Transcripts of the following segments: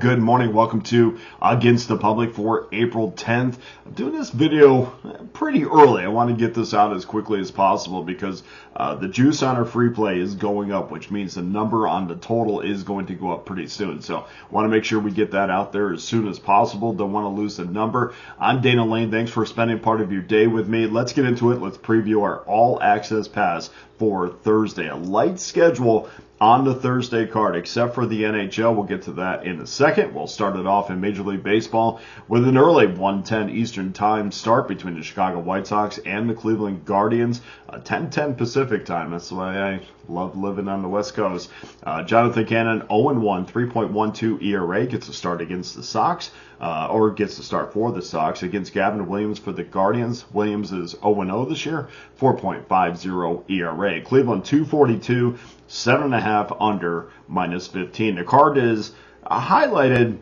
Good morning. Welcome to Against the Public for April 10th. I'm doing this video pretty early. I want to get this out as quickly as possible because the juice on our free play is going up, which means the number on the total is going to go up pretty soon. So I want to make sure we get that out there as soon as possible. Don't want to lose the number. I'm Dana Lane. Thanks for spending part of your day with me. Let's get into it. Let's preview our All Access Pass for Thursday. A light schedule on the Thursday card, except for the NHL. We'll get to that in a second. We'll start it off in Major League Baseball with an early 1:10 Eastern Time start between the Chicago White Sox and the Cleveland Guardians. 10:10 Pacific Time. That's why I love living on the West Coast. Jonathan Cannon, 0-1, 3.12 ERA, gets a start against the Sox, or gets to start for the Sox against Gavin Williams for the Guardians. Williams is 0-0 this year, 4.50 ERA. Cleveland 242, 7.5 under, -15. The card is highlighted,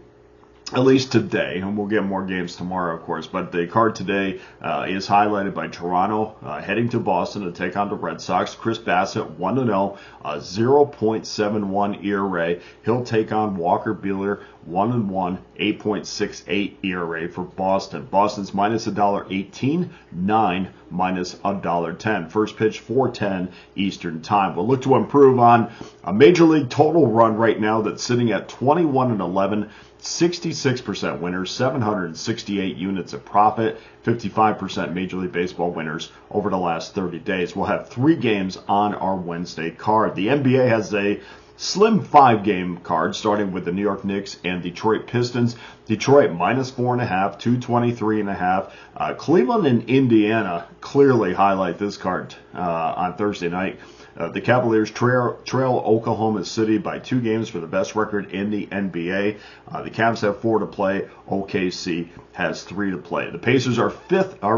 at least today, and we'll get more games tomorrow, of course, but the card today is highlighted by Toronto heading to Boston to take on the Red Sox. Chris Bassett, 1-0, 0.71 ERA. He'll take on Walker Buehler, 1-1, 8.68 ERA for Boston. Boston's minus $1.18, 9 minus $1.10. First pitch 4:10 Eastern Time. We'll look to improve on a Major League total run right now that's sitting at 21-11. 66% winners, 768 units of profit, 55% Major League Baseball winners over the last 30 days. We'll have 3 games on our Wednesday card. The NBA has a slim 5-game card starting with the New York Knicks and Detroit Pistons. Detroit minus 4.5, 223.5. Cleveland and Indiana clearly highlight this card on Thursday night. The Cavaliers trail Oklahoma City by 2 games for the best record in the NBA. The Cavs have 4 to play. OKC has 3 to play. The Pacers are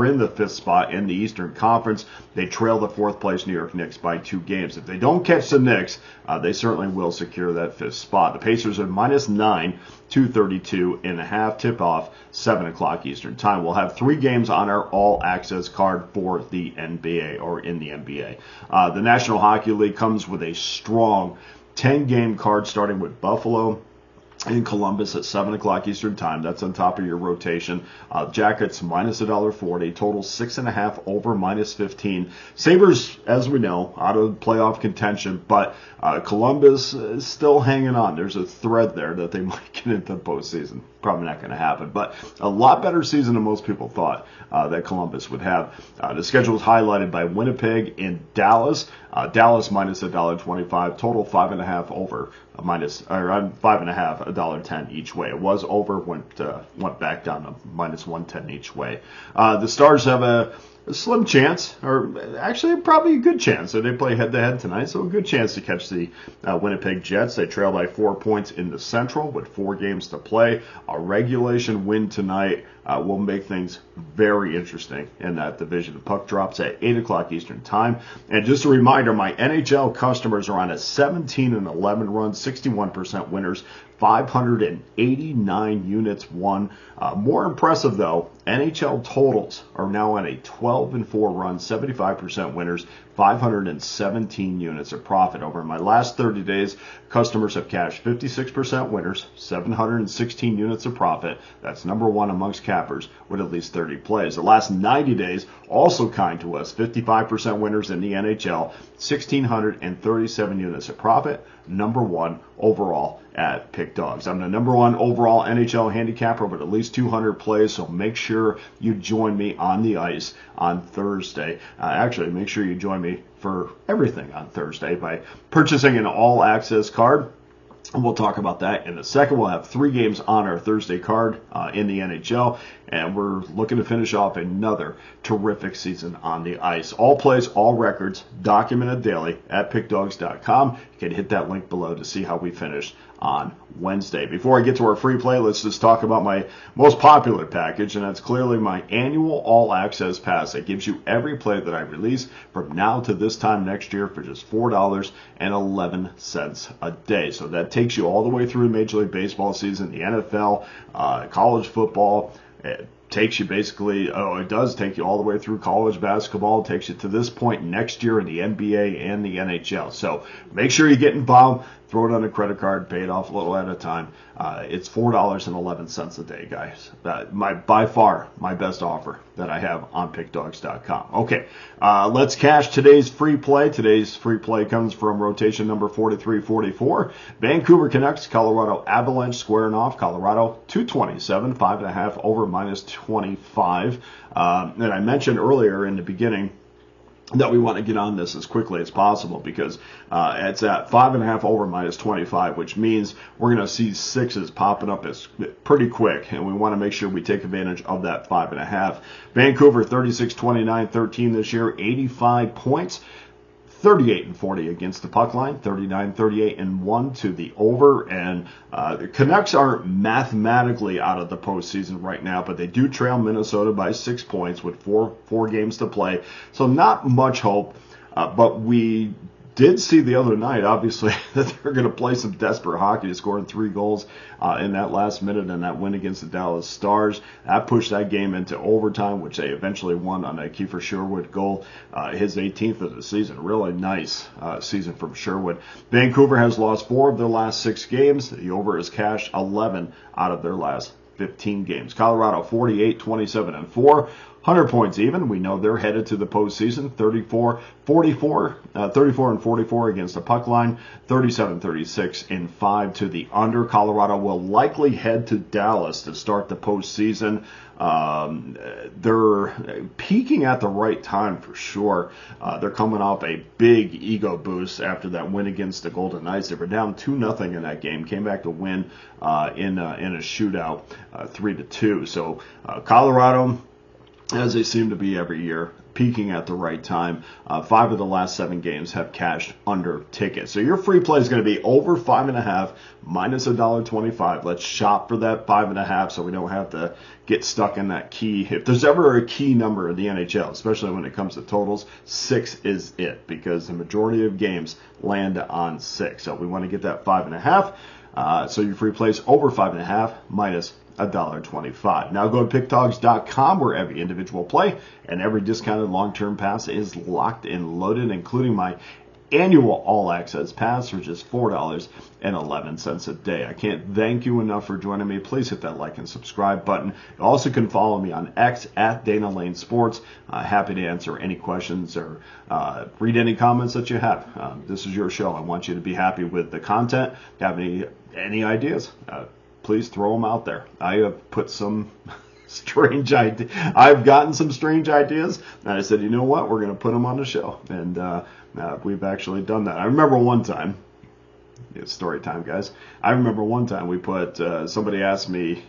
in the 5th spot in the Eastern Conference. They trail the 4th place New York Knicks by 2 games. If they don't catch the Knicks, they certainly will secure that 5th spot. The Pacers are minus 9, 232.5. Tip off 7 o'clock Eastern Time. We'll have 3 games on our All Access card for the NBA, or in the NBA. The National Hockey League comes with a strong 10-game card starting with Buffalo in Columbus at 7 o'clock Eastern Time. That's on top of your rotation. Jackets minus $1.40. Total 6.5 over, -15. Sabres, as we know, out of playoff contention, but Columbus is still hanging on. There's a thread there that they might get into the postseason. Probably not going to happen, but a lot better season than most people thought that Columbus would have. The schedule is highlighted by Winnipeg and Dallas. Dallas minus $1.25. Total 5.5 over, $5.5, $1.10 each way. It was over, went back down to minus 110 each way. The Stars have a slim chance, or actually probably a good chance. So they play head-to-head tonight, so a good chance to catch the Winnipeg Jets. They trail by 4 points in the Central with 4 games to play. A regulation win tonight will make things very interesting in that division. The puck drops at 8 o'clock Eastern Time. And just a reminder, my NHL customers are on a 17-11 run, 61% winners, 589 units won. More impressive, though, NHL totals are now on a 12-4 run, 75% winners, 517 units of profit. Over my last 30 days, customers have cashed 56% winners, 716 units of profit. That's number 1 amongst cappers with at least 30 plays. The last 90 days, also kind to us, 55% winners in the NHL, 1,637 units of profit, number 1 overall at Pick Dawgz. I'm the number 1 overall NHL handicapper with at least 200 plays, so make sure you join me on the ice on Thursday. Actually, make sure you join me for everything on Thursday by purchasing an all-access card. And we'll talk about that in a second. We'll have 3 games on our Thursday card in the NHL, and we're looking to finish off another terrific season on the ice. All plays, all records, documented daily at pickdawgz.com. You can hit that link below to see how we finished on Wednesday. Before I get to our free play, let's just talk about my most popular package, and that's clearly my annual all-access pass. That gives you every play that I release from now to this time next year for just $4.11 a day. So that takes you all the way through Major League Baseball season, the NFL, college football, takes you basically, it does take you all the way through college basketball. It takes you to this point next year in the NBA and the NHL. So make sure you get involved. Throw it on a credit card, pay it off a little at a time. It's $4.11 a day, guys. By far my best offer that I have on Pickdawgz.com. Okay, let's cash today's free play. Today's free play comes from rotation number 4344. Vancouver Canucks, Colorado Avalanche squaring off. Colorado 227, 5.5 over -25. And I mentioned earlier in the beginning that we want to get on this as quickly as possible because it's at 5.5 over -25, which means we're going to see sixes popping up as pretty quick, and we want to make sure we take advantage of that 5.5. Vancouver 36-29-13 this year, 85 points. 38-40 against the puck line, 39-38-1 to the over, and the Canucks aren't mathematically out of the postseason right now, but they do trail Minnesota by 6 points with four games to play, so not much hope. But we did see the other night, obviously, that they're going to play some desperate hockey, scoring 3 goals in that last minute in that win against the Dallas Stars. That pushed that game into overtime, which they eventually won on a Kiefer Sherwood goal, his 18th of the season. Really nice season from Sherwood. Vancouver has lost 4 of their last 6 games. The over has cashed 11 out of their last 15 games. Colorado 48-27-4. 100 points even. We know they're headed to the postseason. 34-44 against the puck line. 37-36-5 to the under. Colorado will likely head to Dallas to start the postseason. They're peaking at the right time for sure. They're coming off a big ego boost after that win against the Golden Knights. They were down 2-0 in that game. Came back to win in a shootout, 3-2. So Colorado, as they seem to be every year, peaking at the right time. 5 of the last 7 games have cashed under ticket. So your free play is going to be over 5.5 minus $1.25. Let's shop for that 5.5 so we don't have to get stuck in that key. If there's ever a key number in the NHL, especially when it comes to totals, 6 is it because the majority of games land on 6. So we want to get that 5.5. So your free play is over 5.5 minus $1.25. Now go to Pickdawgz.com where every individual play and every discounted long-term pass is locked and loaded, including my annual all-access pass for just $4.11 a day. I can't thank you enough for joining me. Please hit that like and subscribe button. You also can follow me on X at Dana Lane Sports. Happy to answer any questions or read any comments that you have. This is your show. I want you to be happy with the content. If you have any ideas, please throw them out there. I have put some strange ideas. I've gotten some strange ideas, and I said, you know what? We're going to put them on the show, and we've actually done that. I remember one time. It's story time, guys. I remember one time we put. Somebody asked me,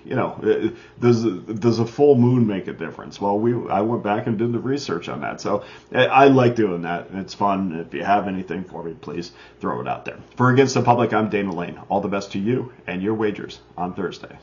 does a full moon make a difference? Well, I went back and did the research on that. So I like doing that. It's fun. If you have anything for me, please throw it out there. For Against the Public, I'm Dana Lane. All the best to you and your wagers on Thursday.